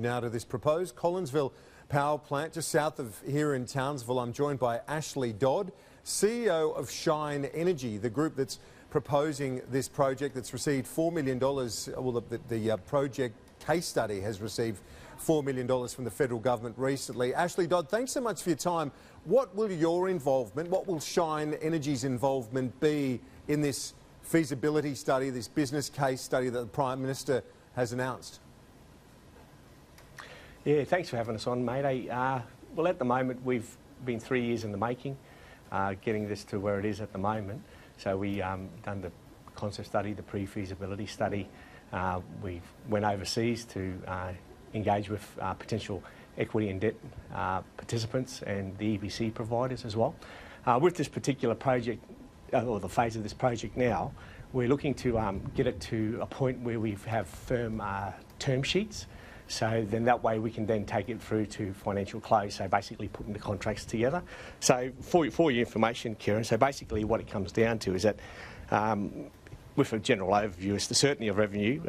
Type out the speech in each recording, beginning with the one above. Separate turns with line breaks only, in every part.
Now to this proposed Collinsville power plant just south of here in Townsville. I'm joined by Ashley Dodd, CEO of Shine Energy, the group that's proposing this project that's received $4 million. Well, the project case study has received $4 million from the federal government recently. Ashley Dodd, thanks so much for your time. What will your involvement, what will Shine Energy's involvement be in this feasibility study, this business case study that the Prime Minister has announced?
Yeah, thanks for having us on, mate. Well, at the moment, we've been 3 years in the making, getting this to where it is at the moment. So we done the concept study, the pre-feasibility study. We went overseas to engage with potential equity and debt participants and the EPC providers as well. With this particular project, or the phase of this project now, we're looking to get it to a point where we have firm term sheets. So then that way we can then take it through to financial close, so basically putting the contracts together. So for your information, Kieran, so basically what it comes down to is that with a general overview, it's the certainty of revenue,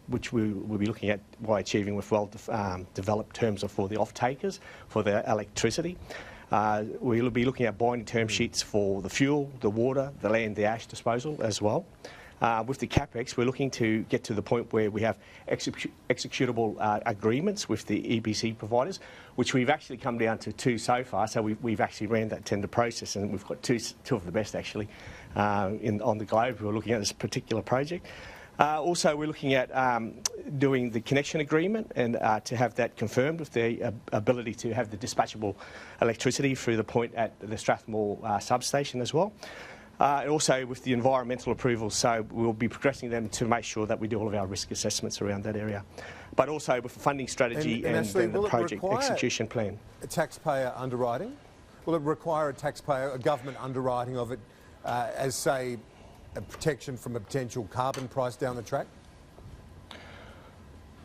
which we'll be looking at by achieving with well-developed terms for the off-takers for the electricity. We'll be looking at binding term sheets for the fuel, the water, the land, the ash disposal as well. With the CapEx, we're looking to get to the point where we have executable agreements with the EPC providers, which we've actually come down to 2 so far. So we've actually ran that tender process, and we've got two of the best actually on the globe who are looking at this particular project. Also, we're looking at doing the connection agreement and to have that confirmed with the ability to have the dispatchable electricity through the point at the Strathmore substation as well. And also with the environmental approvals, so we'll be progressing them to make sure that we do all of our risk assessments around that area. But also with the funding strategy and
Ashley,
the project execution plan.
A taxpayer underwriting? Will it require a government underwriting of it as, say, a protection from a potential carbon price down the track?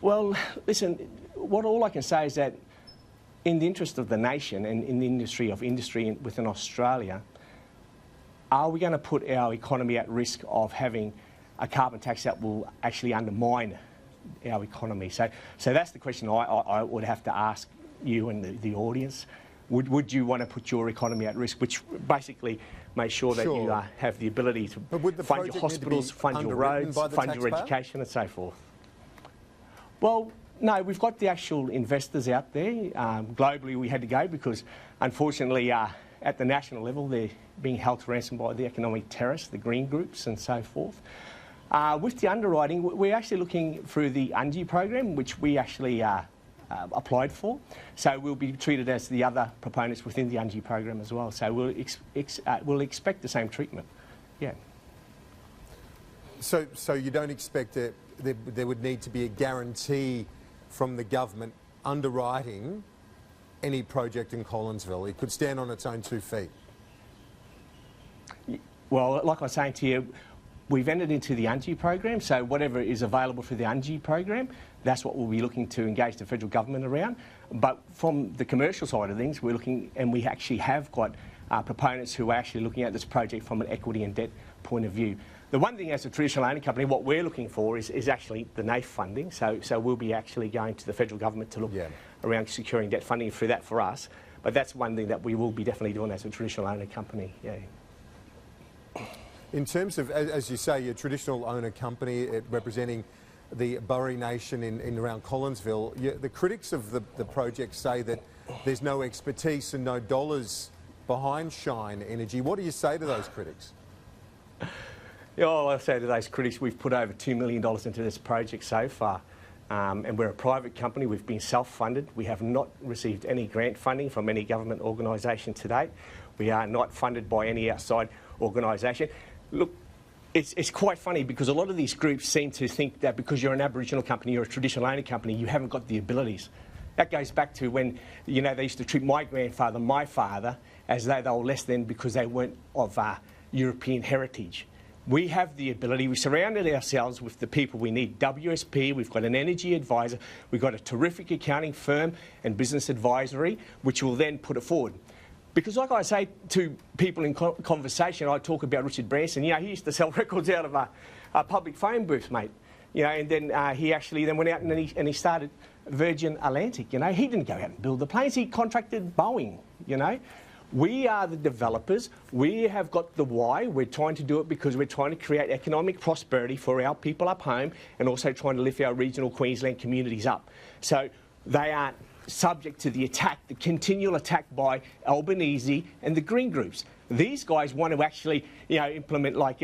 Well, listen, all I can say is that in the interest of the nation and in the industry within Australia, are we going to put our economy at risk of having a carbon tax that will actually undermine our economy? So that's the question I would have to ask you and the audience. Would you want to put your economy at risk, which basically make sure that you have the ability to fund your hospitals, fund your roads, fund your education and so forth? Well, no, we've got the actual investors out there. Globally, we had to go because, unfortunately, at the national level, they're being held to ransom by the economic terrorists, the green groups and so forth. With the underwriting, we're actually looking through the UNGI program, which we actually applied for. So we'll be treated as the other proponents within the UNGI program as well. So we'll expect the same treatment. Yeah.
So you don't expect that there would need to be a guarantee from the government underwriting any project in Collinsville? It could stand on its own 2 feet.
Well, like I was saying to you, we've entered into the UNGI program, so whatever is available for the UNGI program, that's what we'll be looking to engage the federal government around. But from the commercial side of things, we're looking, and we actually have got proponents who are actually looking at this project from an equity and debt point of view. The one thing as a traditional owner company, what we're looking for is actually the NAIF funding. So we'll be actually going to the federal government to look around securing debt funding for that for us. But that's one thing that we will be definitely doing as a traditional owner company. Yeah.
In terms of, as you say, your traditional owner company representing the Burri Nation in around Collinsville, the critics of the project say that there's no expertise and no dollars behind Shine Energy. What do you say to those critics?
Yeah, well, I say to those critics, we've put over $2 million into this project so far. And we're a private company. We've been self-funded. We have not received any grant funding from any government organisation to date. We are not funded by any outside organisation. Look, it's quite funny because a lot of these groups seem to think that because you're an Aboriginal company or a traditional owner company, you haven't got the abilities. That goes back to when, you know, they used to treat my grandfather, my father, as though they were less than because they weren't of European heritage. We have the ability. We surrounded ourselves with the people we need. WSP, we've got an energy advisor, we've got a terrific accounting firm and business advisory, which will then put it forward. Because like I say to people in conversation, I talk about Richard Branson. You know, he used to sell records out of a public phone booth, mate. You know, and then he actually then went out and he started Virgin Atlantic. You know, he didn't go out and build the planes. He contracted Boeing. You know, we are the developers. We have got the why. We're trying to do it because we're trying to create economic prosperity for our people up home, and also trying to lift our regional Queensland communities up. So they aren't subject to the attack, the continual attack by Albanese and the Green groups. These guys want to actually, you know, implement like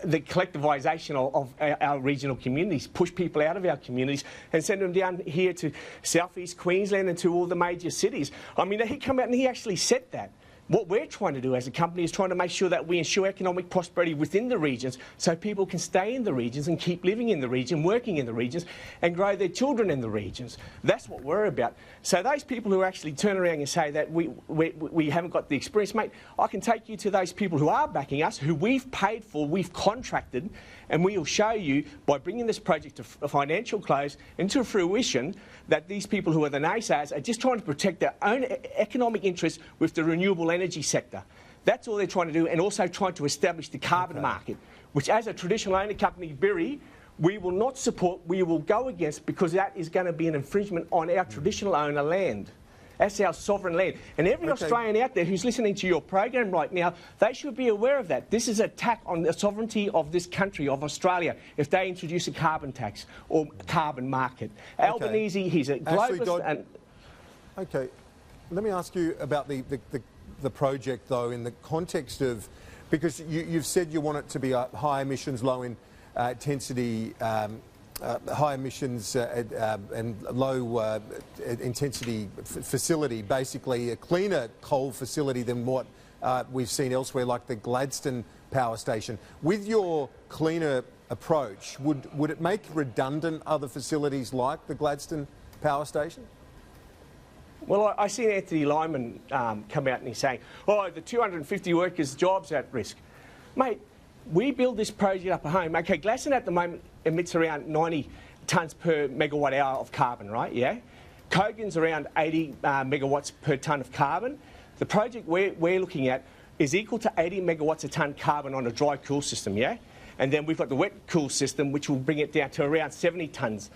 the collectivisation of our regional communities, push people out of our communities and send them down here to southeast Queensland and to all the major cities. I mean, he came out and he actually said that. What we're trying to do as a company is trying to make sure that we ensure economic prosperity within the regions so people can stay in the regions and keep living in the region, working in the regions and grow their children in the regions. That's what we're about. So those people who actually turn around and say that we haven't got the experience, mate, I can take you to those people who are backing us, who we've paid for, we've contracted, and we will show you by bringing this project to a financial close and to fruition that these people who are the naysayers are just trying to protect their own economic interests with the renewable energy sector. That's all they're trying to do, and also trying to establish the carbon market, which as a traditional owner company, Birri, we will not support, we will go against, because that is going to be an infringement on our traditional owner land. That's our sovereign land. And every Australian out there who's listening to your program right now, they should be aware of that. This is an attack on the sovereignty of this country, of Australia, if they introduce a carbon tax or carbon market. Albanese, he's a globalist.
Okay, let me ask you about the project, though, in the context of, because you've said you want it to be a high emissions, low intensity, high emissions and low intensity facility, basically a cleaner coal facility than what we've seen elsewhere, like the Gladstone power station. With your cleaner approach, would it make redundant other facilities like the Gladstone power station?
Well, I seen Anthony Lyman come out and he's saying, oh, the 250 workers' jobs at risk. Mate, we build this project up at home. Okay, Gladstone at the moment emits around 90 tonnes per megawatt hour of carbon, right? Yeah. Kogan's around 80 megawatts per tonne of carbon. The project we're looking at is equal to 80 megawatts a tonne carbon on a dry cool system, yeah? And then we've got the wet cool system, which will bring it down to around 70 tonnes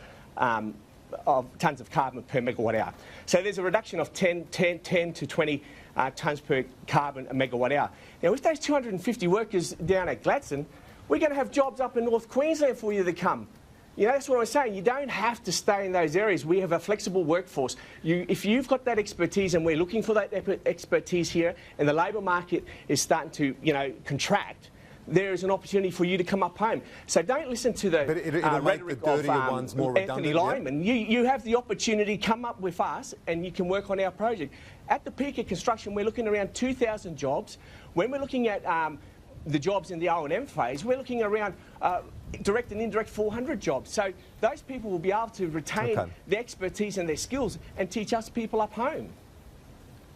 of carbon per megawatt hour. So there's a reduction of 10 to 20 tonnes per carbon a megawatt hour. Now, with those 250 workers down at Gladstone, we're going to have jobs up in North Queensland for you to come. You know, that's what I'm saying. You don't have to stay in those areas. We have a flexible workforce. If you've got that expertise, and we're looking for that expertise here, and the labour market is starting to, you know, contract, there is an opportunity for you to come up home. So don't listen to the rhetoric of Anthony Lyman. Yeah? You have the opportunity to come up with us and you can work on our project. At the peak of construction, we're looking around 2,000 jobs. When we're looking at the jobs in the O&M phase, we're looking around direct and indirect 400 jobs. So those people will be able to retain their expertise and their skills and teach us people up home.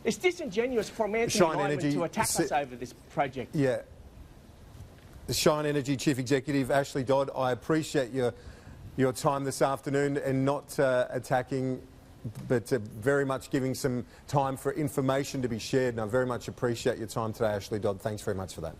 It's disingenuous from Anthony Lyman to attack us over this project.
Yeah. The Shine Energy Chief Executive, Ashley Dodd, I appreciate your time this afternoon and not attacking, but very much giving some time for information to be shared. And I very much appreciate your time today, Ashley Dodd. Thanks very much for that.